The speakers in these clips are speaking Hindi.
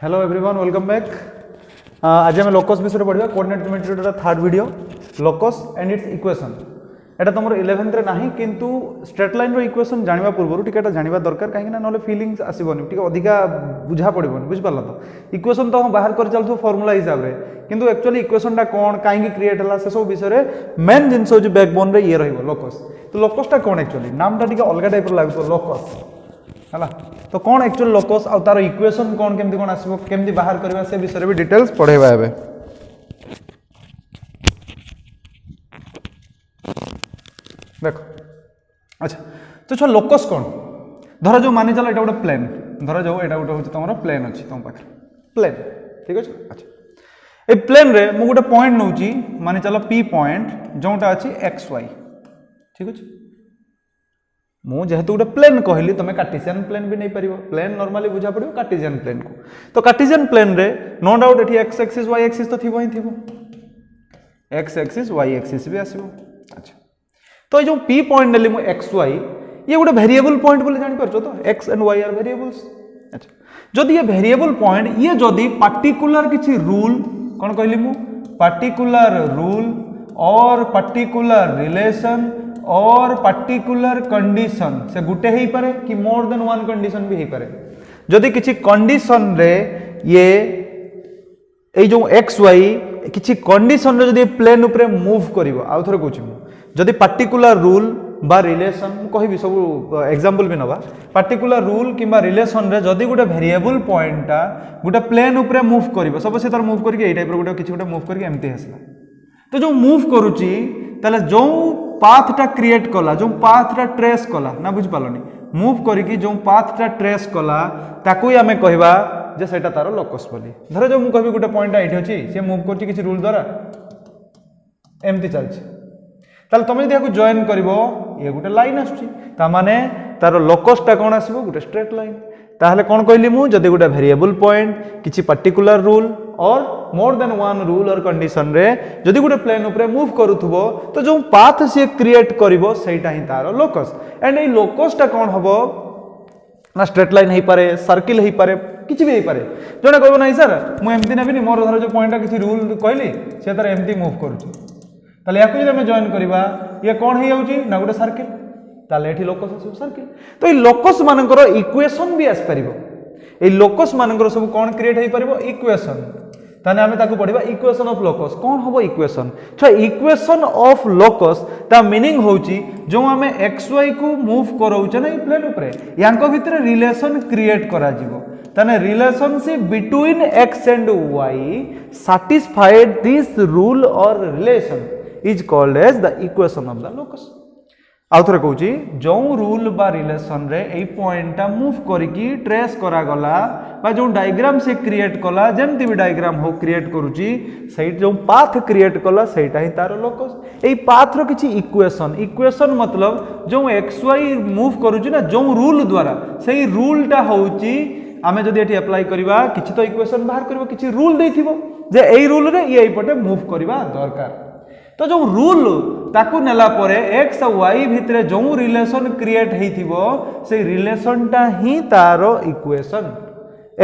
Hello everyone welcome back. आज आम लोकस विषय पढ़ा coordinate geometry third video locus and it's equation. एटा तुम 11th रे नाही किंतु स्ट्रेट लाइन रो इक्वेशन जानिबा पूर्व टिके जानिबा दरकार कहीं ना नले फीलिंग्स आसीबनी टिके अधिका बुझा पड़िबनी बुझ पाला तो इक्वेशन तो हम बाहर कर चलथो फार्मूला हिसाब रे किंतु एक्चुअली इक्वेशन टा कोन काहे क्रिएट हला से सब विषय रे मेन जिंस जो बैकबोन रे ये रहइबो लोकस। तो लोकस टा कोन एक्चुअली नाम टा टिके अलगा टाइप रो लागतो लोकस हला। तो कौन एक्चुअल लोकस आ तार इक्वेशन कौन केमती कौन आसीबो केमती बाहर करबा से विषय भी डिटेल्स पढ़ेबा एबे। देखो अच्छा तो छो लोकस कौन धर जो मानि चलो एटा गोटे प्लेन धर जो एटा गोटे होची तमरो प्लेन अछि तम पाखरे प्लेन ठीक अछि। अच्छा ए प्लेन रे मु गोटे पॉइंट नउची मानि चलो p पॉइंट जोटा अछि xy ठीक अछि। मु जेहेतु गोटे प्लेन कहली तुम कार्टेशियन प्लेन भी नहीं पार प्लेन नॉर्मली बुझा पड़ो कार्टेशियन प्लेन को। तो कार्टेशियन प्लेन रे नो डाउट एठी एक्स एक्सिस वाई एक्सिस तो थिबो ही थिबो एक्स एक्सिस वाई एक्सिस भी आसीबो। अच्छा तो ये जो p पॉइंट नेली मु एक्स वाई ये गोटे वेरिएबल पॉइंट बोली जानि परछो तो X and Y are variables. अच्छा जदि ये वेरिएबल पॉइंट ये जदि पार्टिकुलर किछि रूल कोन कहली मु पार्टिकुलर रूल और पार्टिकुलर रिलेशन और पार्टिकुलर कंडीशन से गुटे ही पारे कि मोर देन वन कंडीशन भी ही पारे। जदि किछि कंडीशन रे ये ए जो एक्स वाई किछि कंडीशन रे जदि प्लेन ऊपर मूव करिवो आ थरे कहूछि मु जदि पार्टिकुलर रूल बा रिलेशन मु कहिबी सब एग्जांपल भी नबा पार्टिकुलर रूल किबा रिलेशन रे जदि गुटे वेरिएबल पॉइंटटा गुटे प्लेन ऊपर मूव करिवो सब से तार मूव करके ए टाइप रो गुटे किछि गुटे मूव करके एमती हसला। तो जो मूव करूची ताले जो पाथटा क्रिएट कला जो पाथटा ट्रेस कला ना बुझ पालनी मूव करिकी जो पाथटा ट्रेस कला ताकू ही आमे कहबा जे सेटा तारो लोकस बोली। धर जो मु कहबी गुटे पॉइंट एठी अछि से मूव करची किछि रूल द्वारा एमती चलछि ताले तमे जदि याकू जॉइन करिवो ये गुटे लाइन आछी ता माने तारो लोकसटा कोन आसीबो गुटे स्ट्रेट लाइन। ताहले कोन कहली मु जदि गुटे वेरिएबल पॉइंट किछि पार्टिकुलर रूल और मोर देन वन रूल और कंडीशन रे जदि गुटे प्लेन ऊपर मूव करूथबो तो जो पाथ से क्रिएट करिवो सेटा ही तारो लोकस। एंड ए लोकसटा कोन हबो ना स्ट्रेट लाइन हे पारे सर्किल हे पारे किछि भी हे पारे जने कहबो नाही सर मु एमती नेबिनी मोर धर जो पॉइंटटा किछि रूल कहली से तार एमती मूव करूछि ताले याकू जदि हम जॉइन करबा ये कोन हे जाउची ना गुटे सर्किल ताले एठी लोकस आसी सर्किल। तो ए लोकस मानकर इक्वेशन भी आस परिबो ए लोकस मानकर सब कोन क्रिएट हे परिबो इक्वेशन ताने आमे ताकू पढिबा इक्वेशन ऑफ लोकस कोन हबो इक्वेशन छ इक्वेशन ऑफ लोकस ता मीनिंग होउची जो आमे xy को मूव करौछ ना ई प्लेन ऊपर यांको भितर रिलेशन क्रिएट करा जिवो ताने relationship between x and y satisfied this rule or relation is called as the equation of the locus। आउ थरे कहूची जो रूल बा रिलेशन रे ए पॉइंटटा मूव करिकी ट्रेस करा गला बा जो डायग्राम से क्रिएट कला जेमति भी डायग्राम हो क्रिएट करूची सेट जो पाथ क्रिएट कला सेटा ही तारो लोकस। ए पाथ रो किछि इक्वेशन इक्वेशन मतलब जो xy मूव करूची ना जो रूल द्वारा सेही रूलटा होउची आमे जदि एठी अप्लाई करबा किछि तो इक्वेशन बाहर करबो किछि रूल देथिबो जे एई रूल रे ये पटे मूव करबा दरकार। तो जो रूल ताकू नेला परे x और y भितरे जो रिलेशन क्रिएट हेथिबो से रिलेशनटा ही तारो इक्वेशन।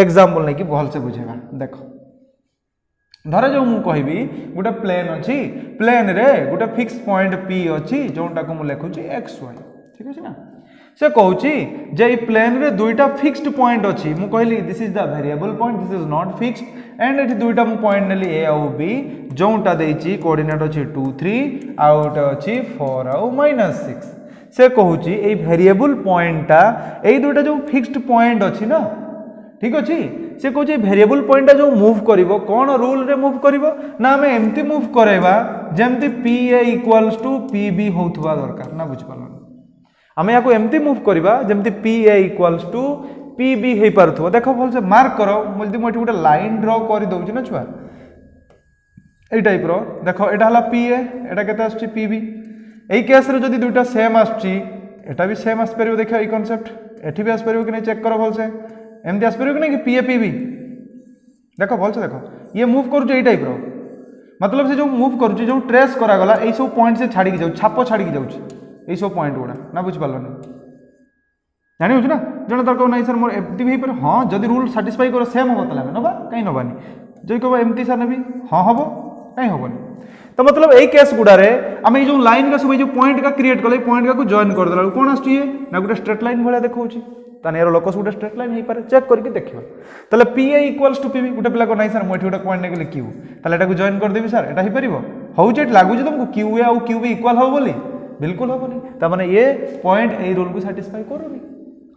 एग्जांपल नै कि भल से बुझेबा देखो धर जो मु कहबी गुटे प्लेन अछि प्लेन रे गुटे फिक्स पॉइंट p अछि जोटा को मु लेखुची xy ठीक अछि ना से कहूची जे ई प्लेन रे दुईटा फिक्स्ड पॉइंट अछि मु कहली this is the variable point this is not fixed and एठी दुईटा मु पॉइंट नेली a और b जोटा देइची कोऑर्डिनेट अछि 2 3 आउट अछि 4 और -6 से कहूची ए वेरिएबल पॉइंटटा ए दुईटा जो फिक्स्ड पॉइंट अछि ना ठीक अछि से कहूची वेरिएबल पॉइंटटा जो मूव करिवो कोन रूल रे मूव करिवो ना हमें एम्ति मूव करेबा जेमति pa = pb होथबा दरकार ना बुझ पालो आमे याको एम्ति मूव करबा जेमति pa = pb हे पारथबो। देखो भल से मार्क करो जदि मोटी गोटे लाइन ड्रा कर दउची ना छुआ ए टाइप रो देखो एटा हला pa एटा केते आछी pb एई केस रे जदि दुटा सेम आछी एटा भी सेम आस परिबो देखो ए कांसेप्ट एठी भी आस परिबो कि नै चेक करो भल से एम्ति आस परिबो कि नै कि pa pb देखो भल से देखो ये मूव करू ए टाइप रो मतलब से जो मूव करू जो ट्रेस करा गला ए सब पॉइंट से छाडी के जाउ छापो छाडी के जाउची ए सब पॉइंट गुडा ना बुझ पालो नै जानि होछ ना जन तर कह ना सर मोर एमती भी पर हाँ जब रूल साटिस्फाई कर सेम हम ताले नबा कहीं नबानी जब कह एमती सर नेबी हाँ हम कहीं हेनी तो मतलब यही केस गुड़ारे आम ये जो लाइन का सब जो पॉइंट का क्रिएट कले पॉइंट का जॉइन करदेला कौन आसुए ना गोटे स्ट्रेट लाइन भाया देखा ताने यार लोकस गोटे स्ट्रेट लाइन हो पारे चेक करके देखिए ताले P A equals to PB गोटे पिला को नहीं सर मुझे गोटे पॉइंट नहीं क्यू ताले एटा को जॉइन करदेवी सर एटा हो पार हूँ ये लगुच तुमको क्यू ए आउ क्यू बी इक्वाल हम बोली बिल्कुल हेनी ताने ये पॉइंट ए रूल को साटिस्फाई करूनी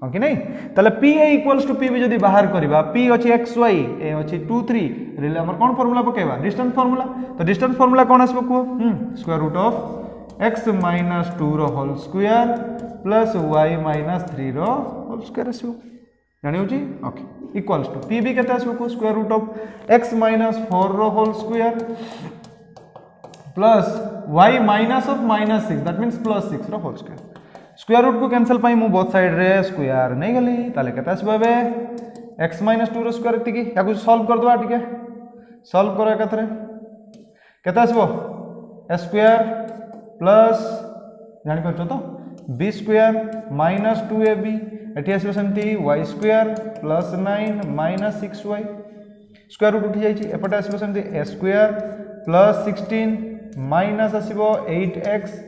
हाँ कि नहीं ताले P A equals to PB जब बाहर करवा पी अच्छी एक्स वाई ए अच्छी 2 3 रिले आम कौन फर्मूला पकेबा डिस्टेंस फर्मूला तो डिस्टेंस फर्मूला कौन आसो कह square root of X minus 2 रो whole square plus Y minus 3 रो होल स्क्वायर आसो जानी okay equals to P B केते आसो square root of X minus 4 रो whole square plus Y minus of minus 6 that means plus 6 रो होल स्क्वायर स्क्वायर रूट को कैंसल पाई मु बोथ साइड रे स्क्वायर नहीं गली ताले केते आसो एबे एक्स माइनस 2 रो स्क्वायर एतिकी याकु सॉल्व कर दवा ठीक है सॉल्व करो एकथरे केते आसो ए स्क्वायर प्लस जानि परछो तो बी स्क्वायर माइनस 2ab एठी आसो सेमती y square plus 9 minus 6y square root उठी जाइछि एपटे आसो सेमती a स्क्वायर प्लस 16 माइनस आसो 8x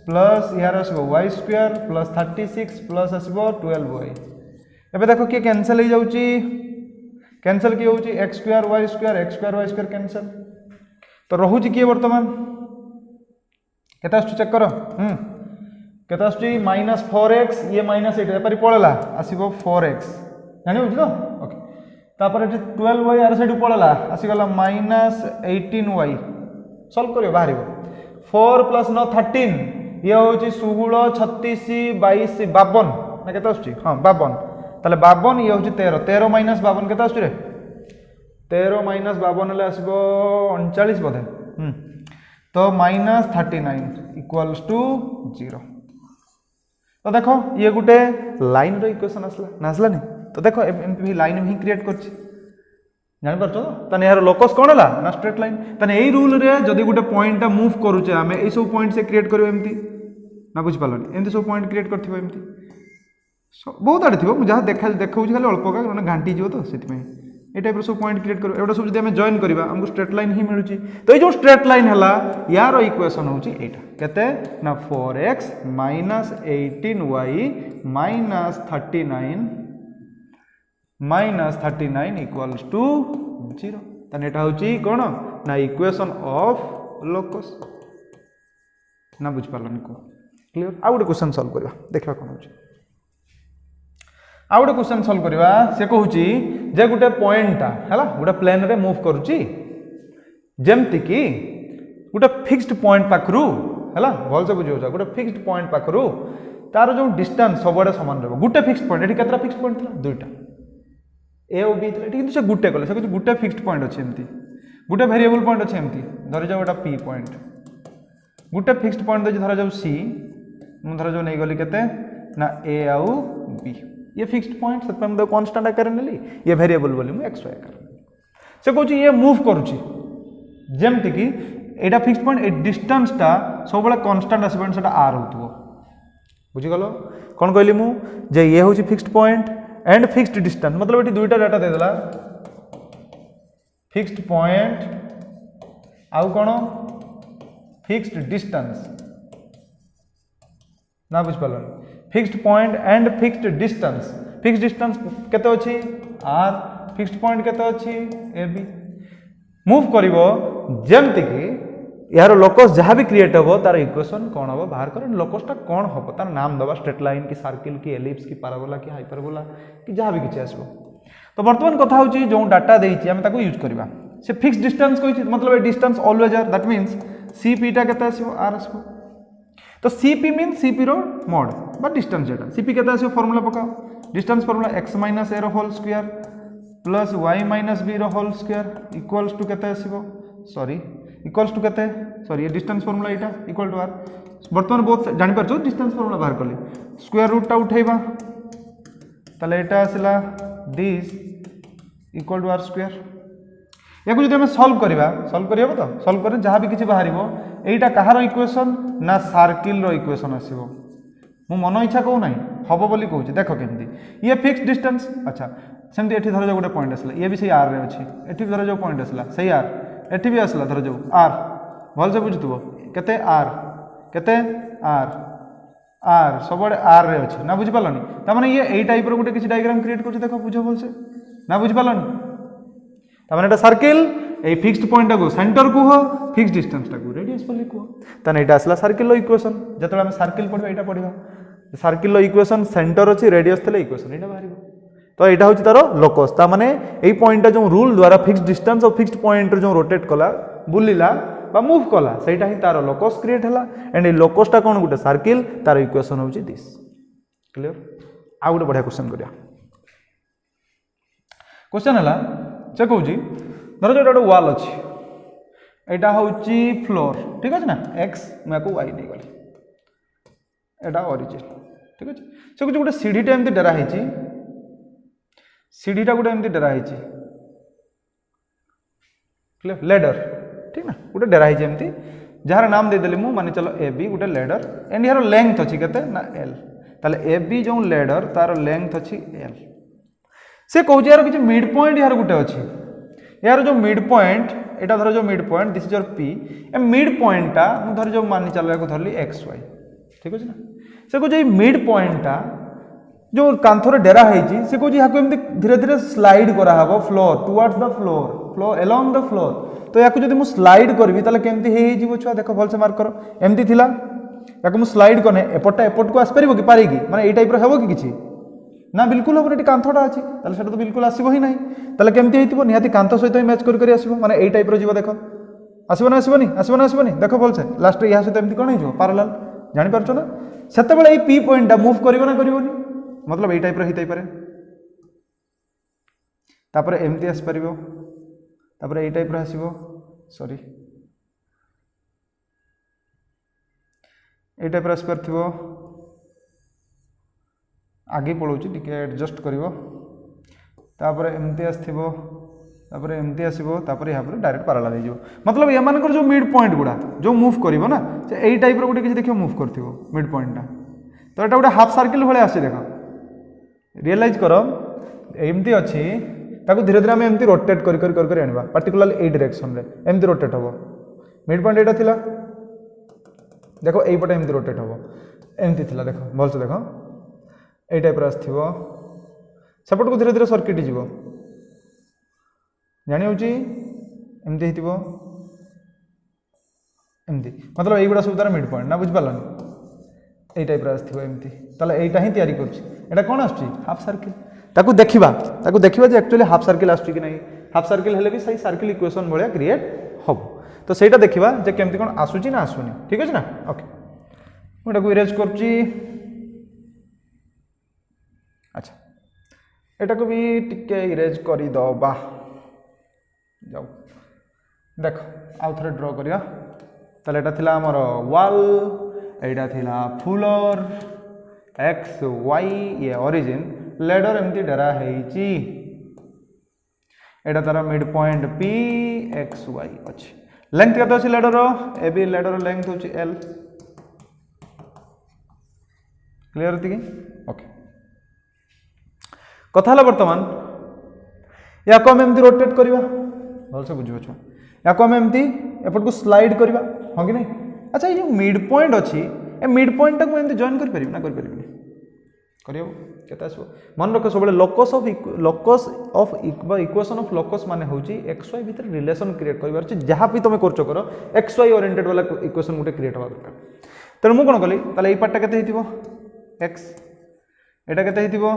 प्लस यार आसो y स्क्वायर प्लस 36 प्लस आसो 12y एबे देखो कि कैंसिल हो जाउछि कैंसिल कि होउछि x square y square cancel तो रहुछि कि वर्तमान केते आसु चेक करो केते आसु माइनस 4x ये माइनस 8 एपारी पळला आसीबो 4x जानि होछि तो ओके तापर एठी 12y आर साइड पळला आसी गला माइनस 18y सॉल्व करियो बाहरिबो 4 प्लस 9 13 ये होची 16 36 22 52 ना केते आसुची हां 52 ताले 52 ये होची 13 13 माइनस 52 केते आसुची रे 13 माइनस 52 ले आसीबो 39 बोधे तो माइनस 39 इक्वल्स टू 0 तो देखो ये गोटे लाइन रो इक्वेशन आसला ना आसला नहीं तो देखो एमपी भी लाइन ही क्रिएट करछि जानि परछो तने यार लोकस कोन हला ना स्ट्रेट लाइन तने एई रूल रे जदी गोटे पॉइंट ता मूव करूचे हमें एई सब पॉइंट से क्रिएट करियो एमती ना बुझ पालनी एमती सब पॉइंट क्रिएट करथिबो एमती बहुत आड़े थिबो जहाँ देखाउछि खाली अल्प का माने घांटी जिवो तो सेति में ए टाइप रो सब पॉइंट क्रिएट करियो एटा सब जदी हमें जॉइन करबा हमको स्ट्रेट लाइन ही मिलुछि तो ए जो स्ट्रेट लाइन हला यार इक्वेशन होछि एटा केते ना 4x minus 18y minus 39 equals to 0 तने एटा होछि कोन ना इक्वेशन ऑफ लोकस ना बुझ पालनी को क्लियर आ गोटे क्वेश्चन सॉल्व करबा देखबा कोन होछि आ गोटे क्वेश्चन सॉल्व करबा से कहूछि जे गोटे पॉइंट ता हला गोटे प्लेन रे मूव करूछि जेमति कि गोटे फिक्स्ड पॉइंट पाखरु हला भल से बुझियो गोटे फिक्स्ड पॉइंट पाखरु तार जो डिस्टेंस सबडे समान रहबो गोटे फिक्स्ड पॉइंट एठी केतरा फिक्स्ड पॉइंट था दुईटा ए और बी थिला किंतु से गुटे कले से कुछ गुटे फिक्स्ड पॉइंट अछि एमती गुटे वेरिएबल पॉइंट अछि एमती धरि जाउ एटा पी पॉइंट गुटे फिक्स्ड पॉइंट दे धरि जाउ सी मु धरि जाउ नै गली केते ना ए आउ बी ये फिक्स्ड पॉइंट से हम कांस्टेंट आकार नेली ये वेरिएबल बोली मु एक्स वाई आकार से कहूची ये मूव करूची जेमति कि एटा फिक्स्ड पॉइंट ए डिस्टेंस ता सब बळे कांस्टेंट आसीबन सेटा आर होतबो बुझी गलो कोन कहली मु जे ये होची fixed point and fixed distance मतलब ये दुईटा डाटा दे देला फिक्स्ड पॉइंट आउ कोन फिक्स्ड डिस्टेंस ना बुझ पालन fixed point and fixed distance केते अछि आर फिक्स्ड पॉइंट केते अछि ए बी मूव करिवो जेमति कि यार लोकस जहाँ भी क्रिएट हो तार इक्वेशन कौन हम बाहर कर लोकसटा कौन हम तार नाम दबा स्ट्रेट लाइन की सर्किल की एलिप्स की पैराबोला की हाइपरबोला कि जहाँ भी किसी आसो तो बर्तमान कथा होची जो डाटा देइछि हम ताको यूज करबा से फिक्स्ड डिस्टेंस कहिछि मतलब a distance always R that means CP टा केते आसीबो आर आसीबो तो सीपी मींस सीपी रो मोड बा डिस्टेंस जेटा सीपी केते आसीबो फार्मूला पकाओ distance formula x minus a रो whole square plus y minus b रो होल स्क्वायर इक्वल्स टू केते आसीबो सॉरी इक्वल्स टू केते सॉरी ये डिस्टेंस फार्मूला एटा इक्वल टू आर बर्तमान बहुत जानि परछो डिस्टेंस फार्मूला बाहर करले स्क्वायर रूट टा उठेबा ताले एटा आसिला this equal to r square याकु जदि हम सॉल्व करियो तो सॉल्व करे जहाँ भी किछि बाहरिबो एटा कहार इक्वेशन ना सर्किल रो इक्वेशन आसीबो मु मन इच्छा कहू ना हम बोली कहूँ देख केमती ये फिक्स डिस्टेंस अच्छा सेमती एठी धर जो गोटे पॉइंट आसला ये भी सही आर रे अच्छी एठी धर जो पॉइंट आसला सही आर एठी भी आसला धर जो आर भल से बुझुथबो केते आर आर सब आर रे अच्छी ना बुझी पालनी तामाने ये एई टाइप रो गोटे किछि डायग्राम क्रिएट करछि देखो बुझो भल से ना बुझी पालनी तामाने एटा सर्किल ए फिक्स्ड पॉइंट को सेंटर को हो फिक्स डिस्टेंस को रेडियस बोली को ताने एटा असला सर्किल इक्वेशन जतले हम सर्किल पढबा एटा पढिबा सर्किल इक्वेशन सेंटर अछि रेडियस थले इक्वेशन एटा बाहरिबो तो एटा होछि तारो लोकस ता माने एई पॉइंट जो रूल द्वारा फिक्स्ड डिस्टेंस और फिक्स्ड पॉइंट जो रोटेट कला बुलिला बा मूव कला सेटा ही तारो लोकस क्रिएट हला एंड ए लोकस ता कोन गुटे सर्किल तारो इक्वेशन होछि दिस क्लियर आ गुटे बढ़िया क्वेश्चन करिया क्वेश्चन हला चेक होछि धर जो एटा वॉल अछि एटा होछि फ्लोर ठीक अछि ना x माको y नै गली एटा ओरिजिन ठीक अछि से कुछ गोटे सीढ़ी टा एमती डरा हैछि सीढ़ीटा गोटे एमती डरा हैछि क्लियर लेडर ठीक ना गोटे डरा हैछि एमती जार नाम दे देली मु माने चलो ए बी गोटे लेडर एंड यार लेंथ अछि केते ना l ताले ए बी जो लेडर तार लेंथ अछि l से कहू यार किछ मिड पॉइंट यार गोटे अछि यार जो मिड पॉइंट एटा धर जो mid point this is your p A mid point टा मु धर जो मानि चलो को धरली xy ठीक अछि ना से को जे मिड पॉइंट टा जो कांथर डेरा हैछि से को जे हाको एमती धीरे धीरे स्लाइड करा हबो floor towards the floor along the floor तो याको जदि मु स्लाइड करबी ताले केमती हे जिवो छुआ देखो भल से मार्क करो एमती थिला याको मु स्लाइड करने एपटा एपट को आस परिबो कि पारेगी माने ए टाइप रो हेबो कि किछि ना बिल्कुल हम एटी कांथटा अछि ताले सेटा तो बिल्कुल आसीबो ही नाही ताले केमती हेतिबो निहाती कांथ सहित मैच कर आसीबो माने ए टाइप रो जीवो देखो आसीबो ना देखो भल से लास्ट रे या सहित एमती कोन हेजो पैरेलल जानि परछो ना सेते बेले ए पी पॉइंट टा मूव करिवो ना करिवोनी मतलब ए टाइप रो हितै पारे तापर एमती आस परिबो तापर ए टाइप रो आसीबो सॉरी ए टाइप रो आस परथिबो आगे पळौची टिके एडजस्ट करिवो तापर एमती आस्थिबो तापर एमती आसीबो तापर यहाँ पर डायरेक्ट पैरेलल हो मतलब या मानकर जो मिड पॉइंट गुडा जो मूव करिवो ना से एई टाइप रो गोटे किछ देखियो मूव करथिबो मिड पॉइंट टा तो एटा गोटे हाफ सर्किल भले आसी देखो रियलाइज करो एमती अच्छी ताको धीरे धीरे आम एमती रोटेट कर आनिबा पर्टिकुलरली ए डायरेक्शन रे एमती रोटेट हबो मिड पॉइंट एटा थिला देखो एई पटे एमती रोटेट हबो एमती थिला देखो भल से देखो ए टाइप रा आस्थिबो सेपट को धीरे धीरे सर्किट जीवो जानि होची एमती हितिबो एमती मतलब एइगुडा सब तार मिड पॉइंट ना बुझ पालनी ए टाइप रा आस्थिबो एमती ताले एटा ही तयारी करछि एटा कोन आछी हाफ सर्किल ताकू देखिबा जे एक्चुअली हाफ सर्किल आछी कि नहीं हाफ सर्किल हेले भी सही सर्किल इक्वेशन भलिया क्रिएट हबो तो सेटा देखिबा जे केमती कोन आसुची ना आसुनी ठीक अछि ना ओके मोटा को इरेज करछि अच्छा एटा को भी टिके इरेज करी दबा जाओ देखो आउ थरे ड्रॉ करिया ताले एटा थिला हमर वॉल एटा थिला फ्लोर एक्स वाई ये ओरिजिन लेडर एमती डेरा हैची एटा तारा mid point P x y अछि लेंथ केते अछि ladder A B ladder length होछि एल क्लियर होती कि ओके कथा हला वर्तमान या को हम एमती रोटेट करबा भल से बुझिबो छ या को हम एमती एपट को स्लाइड करबा हो कि नहीं अच्छा ये मिड पॉइंट अछि ए मिड पॉइंट को एमती जॉइन कर परिबी ना कर परिबी करियो केता आसो मन रख सब locus of equation of locus माने होची एक्स वाई भीतर रिलेशन क्रिएट करबार छी जहां भी तुम करचो करो एक्स वाई ओरिएंटेड वाला इक्वेशन गुटे क्रिएट होबा दरकार तने मु कोन कली ताले ए पार्टटा केते हितिबो एक्स एटा केते हितिबो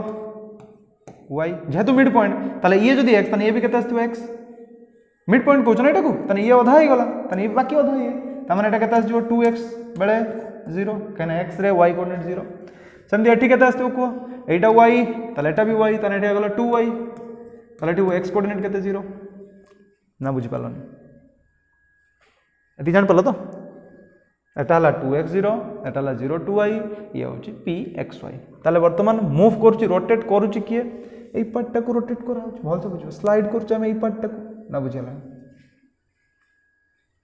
वाई जेहेतु मिड पॉइंट ताले ये जदी एक्स तने ये भी केते आस्तिबो एक्स मिड पॉइंट कोच ना एटा को तने ये आधा ही गला तने ये बाकी आधा ही त माने एटा केते आस्तिबो 2x बेले 0 कने x रे y कोऑर्डिनेट 0 सेमती एठी केते आस्तिबो को एटा y ताले एटा भी y तने एटा गला 2y ताले 2x कोऑर्डिनेट केते 0 ना बुझी पालनी एठी जान पालो तो एटा हला 2x0 एटा हला 0 2y ये होची pxy ताले वर्तमान मूव करची रोटेट करूची किए एई पार्टटा को रोटेट करा होची भल से बुझिबो स्लाइड करची हम एई पार्टटा को ना बुझिला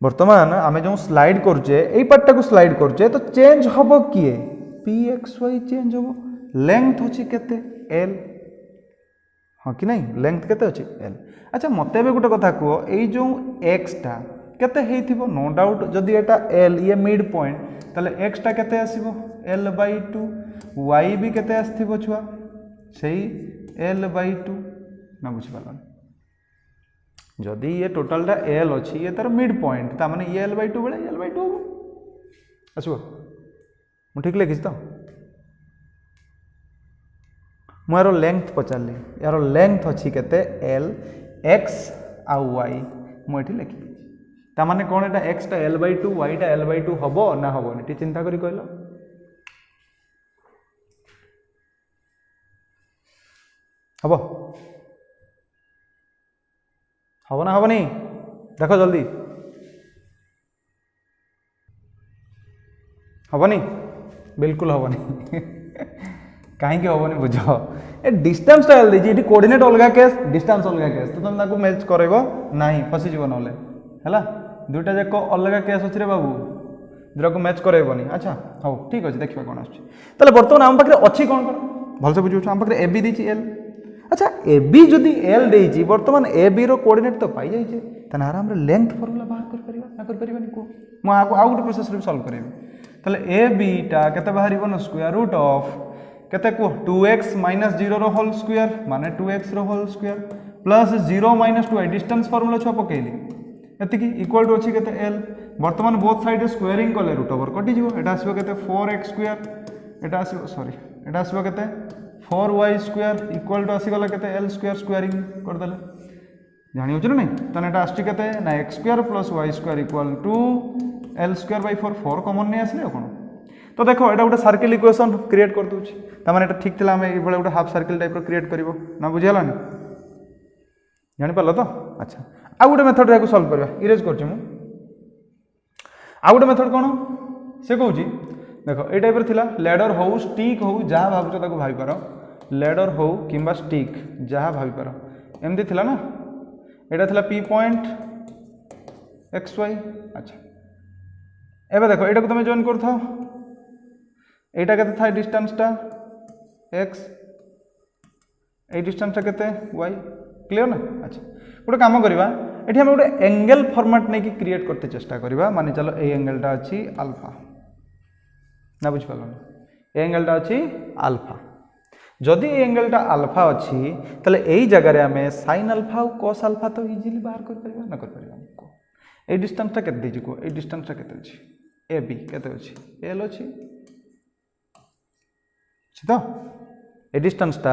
वर्तमान आमे जो स्लाइड करचे एई पार्टटा को स्लाइड करचे तो चेंज हबो किए p P x Y change हो लेंथ अच्छी केते एल हाँ कि नहीं लेंथ केते अच्छी एल अच्छा मत गोटे कथा कह ये जो एक्सटा केते हेइथिबो नो डाउट जदि एटा एल ये मिड पॉइंट ताले एक्सटा केते आसीबो एल बाई टू वाई भी केते आसथिबो छुआ सही एल बाई टू ना बुझिपार जदि ये टोटालटा एल अच्छी ये तार मिड पॉइंट ता माने ये एल बाई टू बेले एल बाई टू हम आसो मु ठीक लिखी तो मु यार लेंथ पचारि यार लेंथ अच्छी केते एल एक्स आउ वाई मुझे लिखी ता माने कौन एटा एक्स टा एल बाई टू वाई टा एल बाई टू हम ना हम टी चिंता करी कहल हम हम ना हमनी देख जल्दी हमनी बिल्कुल हमनी कहीं हमनी बुझ ए डिस्टेंस एल दी कोऑर्डिनेट अलग केस डिस्टेंस अलग केस तो तुम मैच करब ना फसीज ना है दुईटा जाक अलग केस अच्छे बाबू दुटा को मैच करबनी अच्छा हाँ ठीक अच्छे देखा कौन आसो बर्तमान आम पाखे अच्छी कौन कौन भलसे बुझे आम पाखे ए बी दी एल अच्छा ए बी जदि एल देती बर्तमान ए बी रो कोऑर्डिनेट तो पाई जाइए तेना आराम लेंथ फर्मुला बाहर कर ना कर आउ गोटे प्रोसेस भी सॉल्व करी ताले ए बी टा केते बाहर न स्क्वायर रूट ऑफ केते को 2x माइनस 0 रो होल स्क्वायर माने 2x रो whole square plus 0 minus 2 distance formula छुआ पकेली एतिकी इक्वल टू अच्छी केते एल बर्तमान बोथ साइड स्क्वायरिंग कले रूट ओवर कटि जिवो एटा आसीबो केते 4x स्क्वायर एटा आसीबो सॉरी एटा आसीबो केते 4y स्क्वायर इक्वल टू आसी गला केते एल स्क्वायर स्क्वायरिंग कर देले जानि होछ ना नहीं तने एटा आछि केते ना x square plus y square equal to L square by 4 4 common नहीं आसले कोन तो देखो एटा गोटे सर्किल इक्वेशन क्रिएट कर दूची त माने एटा ठीक थिला हम ए बळे गोटे हाफ सर्किल टाइप रो क्रिएट करबो ना बुझियालानी जानि पालो तो अच्छा आ गोटे मेथड याको सॉल्व करबा इरेज करछि मु आ गोटे मेथड कोन से कहूची देखो ए टाइप रो थिला लैडर हो स्टिक हो जहा भाबुछ ताको भाबी पारो लैडर हो किंबा स्टिक जहा भाबी पारो एमदी थिला ना एटा थिला पी पॉइंट एक्स वाई अच्छा एबे देखो एटा को तुम जॉइन करथो एटा केते था डिस्टेंस टा x ए डिस्टेंस टा केते y क्लियर ना अच्छा गोटे काम करबा एठी हम गोटे एंगल फॉर्मेट नै कि क्रिएट करते चेष्टा करबा माने चलो ए एंगल टा अछि अल्फा ना बुझ पालो ए एंगल टा अछि अल्फा जदि ए एंगल टा अल्फा अछि तले एई जगह रे हमें sin अल्फा और cos अल्फा तो इजीली बाहर कर परबा ना कर परबा ए डिस्टेंस टा केते दिजि को ए डिस्टेंस टा केते अछि ए बी केते अछि एल अछि तो ए डिस्टेंसटा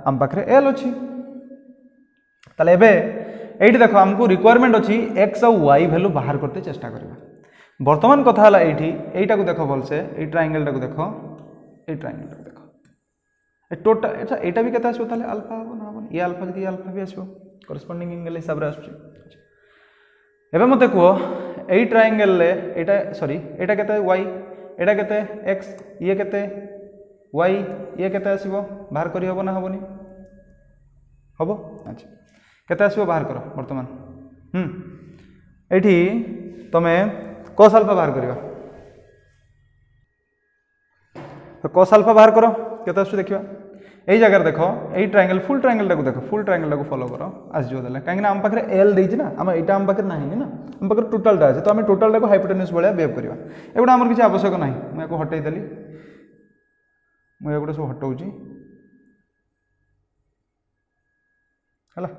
आम पाखे एल अच्छी ताले एबे एठी देखो हमको रिक्वायरमेंट अच्छी एक्स और वाई वैल्यू बाहर करते चेष्टा करबा वर्तमान कथा हला एटा को देखो भलसे ए ट्रायंगल टा को देखो ए ट्रायंगल टा को देखो ए टोटल अच्छा एटा भी केता आसो ताले अल्फा हो ना हो ये अल्फा जदी अल्फा भी आसो कॉरेस्पोंडिंग एंगल हिसाब रे आसो एबे मते को ए ट्रायंगल ले एटा सॉरी एटा केते वाई एटा केते एक्स ये केते वाई ये केते आसीबो बाहर करी हबो ना हबोनी हबो अच्छा केते आसीबो बाहर करो वर्तमान एठी तमे cos अल्फा बाहर करबा तो cos अल्फा बाहर करो केते आसु देखिबा एई जगह देखो एई ट्रायंगल फुल ट्रायंगल टा को देखो फुल ट्रायंगल टा को फॉलो करो आज जो देले काहे ना हम पाखरे एल देछि ना हम एटा हम पाखरे नाही ना हम पाखरे टोटल टा আছে तो हम टोटल टा को हाइपोटेन्यूज बळिया बेव करबा एगुडा हमर किछि आवश्यक नाही मैं को हटाई देली मुझे गोटे सब हटाऊँगी है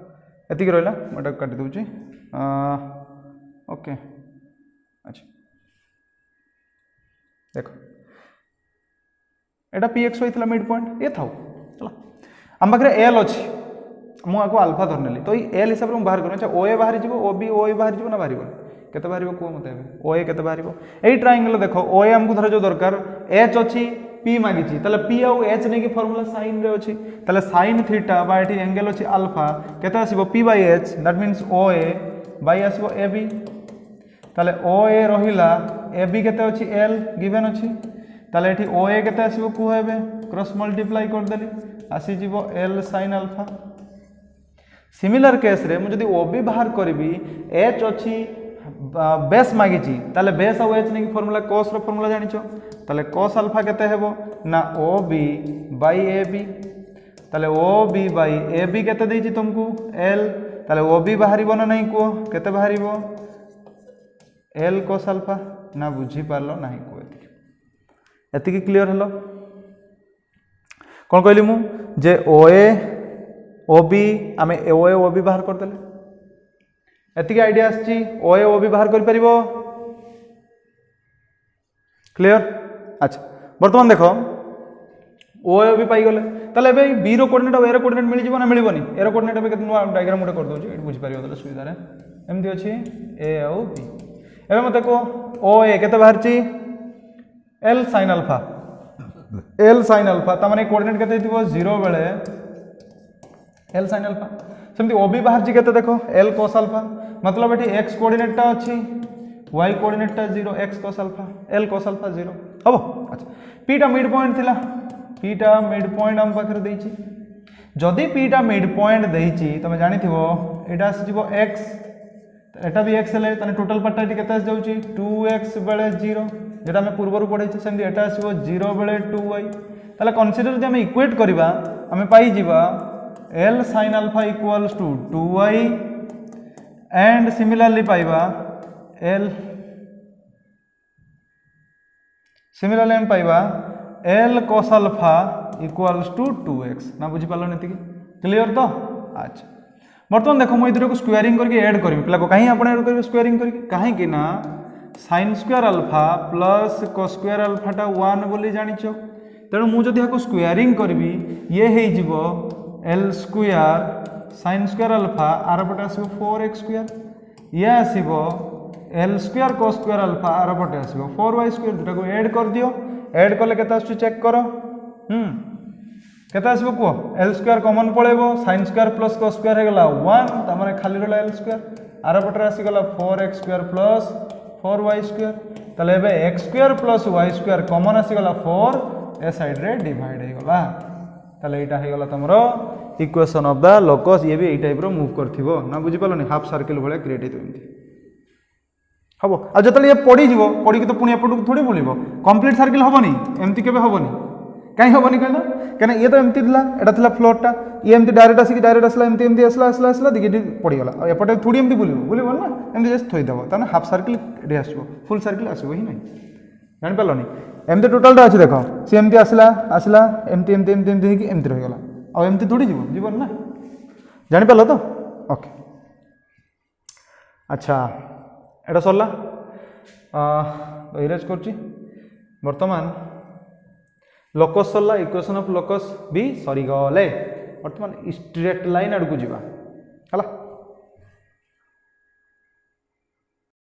एतिक रहा मुझे काटी दूची ओके अच्छा देखो एटा P x Y mid point ये था चला आम पाखे एल अच्छी मुझे अल्फा धरनेली तो ये एल हिसाब से बाहर कर अच्छा ओ ए बाहर जी ओ बी ओ ए बाहर जी ना बाहर केते बाहर कह मत ओ ए केते बाहर यही ट्रायंगल देखो ओ ए आमको धर जो दरकार एच अच्छी पी मागिची ताले पी आउ एच ने की फार्मूला साइन रे अछि ताले साइन थीटा बा एठी एंगल अछि अल्फा केते आसीबो P by H that means O A by आसीबो ए बी ताले ओ ए रहिला ए बी केते अछि एल गिवन अछि ताले एठी ओ ए केते आसीबो को हेबे क्रॉस मल्टीप्लाई कर देली आसी जीवो L sine alpha similar case रे मु जदी ओ बी बाहर करबी एच अछि बेस मागिची ताले बेस आउ एच नहीं फॉर्मूला cos रो फॉर्मूला जानिछो ताले cos अल्फा केते हेबो ना OB बाय AB ताले OB बाय AB केते देइची तुमको L ताले OB बाहरिबो ना नहीं को केते बाहरिबो L cos अल्फा ना बुझी पारलो नहीं को एतिकी क्लियर हलो कौन कहली मु जे OA OB आमे OA OB बाहर कर देले एतिकी आइडिया आछि OA OB बाहर कर परिबो क्लियर अच्छा वर्तमान देखो OA OB पाई गले ताले एबे B रो कोऑर्डिनेट और A रो कोऑर्डिनेट मिलि जीवो ना मिलिबोनी A रो कोऑर्डिनेट एबे केते नुवा डायग्राम मोटे कर दोछि एठी बुझी परिबो तले सुविधा रे एमती अछि A और B एबे मते को OA केते बाहर छि L sin alpha L sin alpha त माने कोऑर्डिनेट केते दिबो 0 बेले L sin अल्फा सेमती OB बाहर छि केते देखो L cos अल्फा मतलब एठी x कोऑर्डिनेट टा अछि y कोऑर्डिनेट टा 0 x cos alpha L cos alpha 0 हबो अच्छा p टा मिड पॉइंट थिला p टा मिड पॉइंट हम पाखर देइछि जदी p टा मिड पॉइंट देइछि तमे जानि थिबो एटा आसी जिवो x एटा भी x ले तने टोटल पार्ट टा केते आसी जाउछि 2x बेले 0 जेटा हमें पूर्व पढ़े सेमती एटा आसो 0 बेले 2y ताले कंसीडर जे हमें इक्वेट करबा हमें पाई जिबा L sin alpha equals to 2y and similarly पाइबा L सिमिलरली हम पाइबा L cos alpha equals to 2x ना बुझी पालो नेति क्लियर तो अच्छा बर्तमान देखो मु इधर को स्क्वायरिंग करके ऐड करबी पिला को काहे आपण ऐड करबे स्क्वायरिंग करके काहे कि ना sin square alpha plus cos square alpha टा 1 बोली जानिछो तेणु मु जदि हाको स्क्वायरिंग करबी ये हे जिवो L square sin square alpha आर पटे आसीबो 4x स्क्वायर ये आसीबो L square cos square alpha आर पटे आसीबो 4y स्क्वायर दुटा को ऐड कर दियो ऐड करले केता आछू चेक करो केता आसीबो को L स्क्वायर कॉमन पळेबो sin square plus cos square हे गला 1 त माने खाली रहला L स्क्वायर आर पटे आसी गला 4x square plus 4y square तले बे x square plus y square common आसी गला 4 ए साइड रे डिवाइड हे गला तले एटा हे गला तमरो इक्वेशन ऑफ द लोकस ये भी ए टाइप रो मूव करथिबो ना बुझी पालोनी हाफ सर्कल भले क्रिएट हेतो एमती हबो आ जतले ये पड़ी जीवो पड़ी के तो पुनी एपटू थोड़ी बोलिबो कंप्लीट सर्कल हबोनी एमती केबे हबोनी काई हबोनी कहना कहना ये तो एमती दिला एटा थिला फ्लोरटा ये एमती डायरेक्ट आसला एमती एमती असला दिगे पड़ी गला एपटे थोड़ी एमती बोलिबो ना एमती जस्ट थोई दबो ताने हाफ सर्कल एडी आसीबो फुल सर्कल आसीबो ही नहीं जानि पालोनी एमती टोटल टा अछि देखो से एमती असला एमती एमती एमती एमती कि एमती रहि गला आ एमती थोड़ी जीवन ना जानि पालो तो ओके अच्छा एटा सरला इरेज करछि वर्तमान लोकस सरला इक्वेशन ऑफ लोकस भी सरी गले वर्तमान स्ट्रेट लाइन आड़ को जीवा हला